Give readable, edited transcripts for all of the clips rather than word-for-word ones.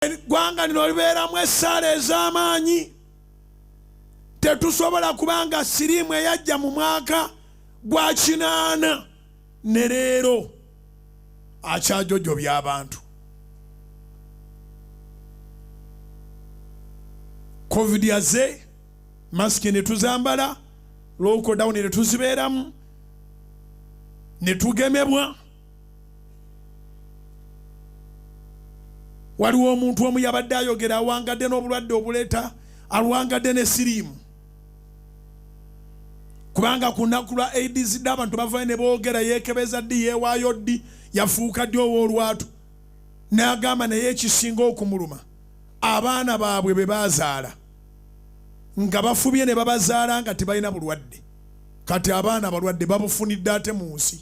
Gwanga lino libeeramu essaala ez'amaanyi. Tetusobola kubanga siriimu eyajja mu mwaka gwa 8 ne leero akyajojjobya abantu. Covid yazze, masiki ne tuzambala, lockdown ne tuzibeeramu, ne tugemebwa. Waliwo omuntu omu yabadde ayogera awangadde n'obulwadde obuleeta alwangadde ne siriimu. Kubanga ku nnaku lwa AIDS dda abantu bavayo ne boogera yeekebeza ddi yeewaayo ddi yafuuka ddi ow'olwatu. N'agamba naye ekisinga okumuluma abaana baabwe be baazaala nga bafubye ne babazaala nga tebalina bulwadde. Kati abaana abalwadde babufunidde ate mu nsi.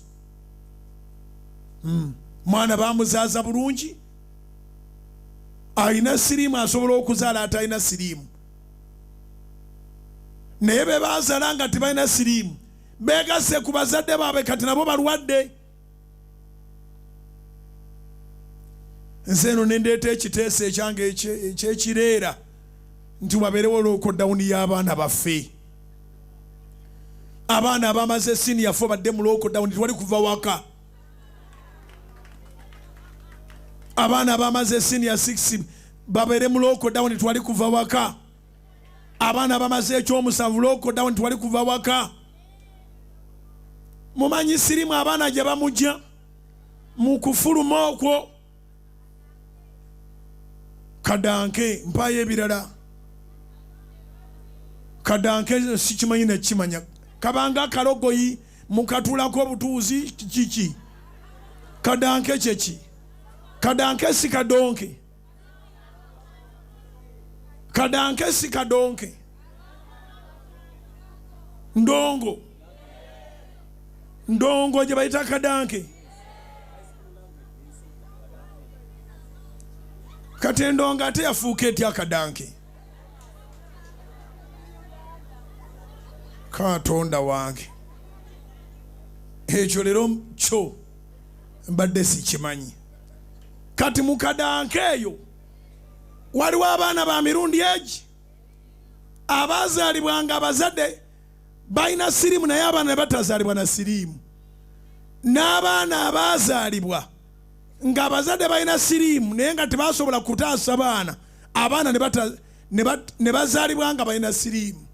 Mwana baamuzaaza bulungi, alina siriimu asobola okuzaala ate alina siriimu. Naye be baazaala nga tebalina siriimu beegasse ku bazadde baabwe kati nabo balwadde. Nze eno ne ndeeta ekiteeso ekyange ekyekireera nti wabeerewo lockdown y'abaana baffe. Abaana abamaze senior 4 badde mu lockdown tewali kuva waka. Abaana abamaze senior 6 babeere mu lockdown tewali kuva waka. Abaana abamaze ekyomusanvu lockdown tewali kuva waka. Mumanyi siriimu abaana gye bamujja mu kufuluma okwo. Kadanke mpayo ebirala. Kadanke sikimanyi nekimanya. Kabanga akalogoyi mukatulako obutuuzi kiki. Kadanke kyeki. Kadanke si kadonke. Kadanke si kadonke. Ndongo. Ndongo gye bayita kadanke. Kati endongo ate yafuuka etya kadanke. Katonda wange. Ekyo leero kyo mbadde sikimanyi. Kati mu kadanke eyo waliwo abaana ba mirundi egi abaazaalibwanga abazadde balina siriimu naye abaana ne batazaalibwa na siriimu. N'abaana abaazaalibwa nga abazadde balina siriimu naye nga tebasobola kutaasa baana, abaana ne bazaalibwa nga balina siriimu.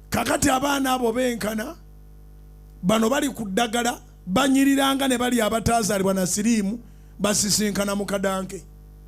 Kakati abaana abo benkana bano bali ku ddagala banyiriranga ne bali abataazaalibwa na siriimu basisinkana mu kadanke.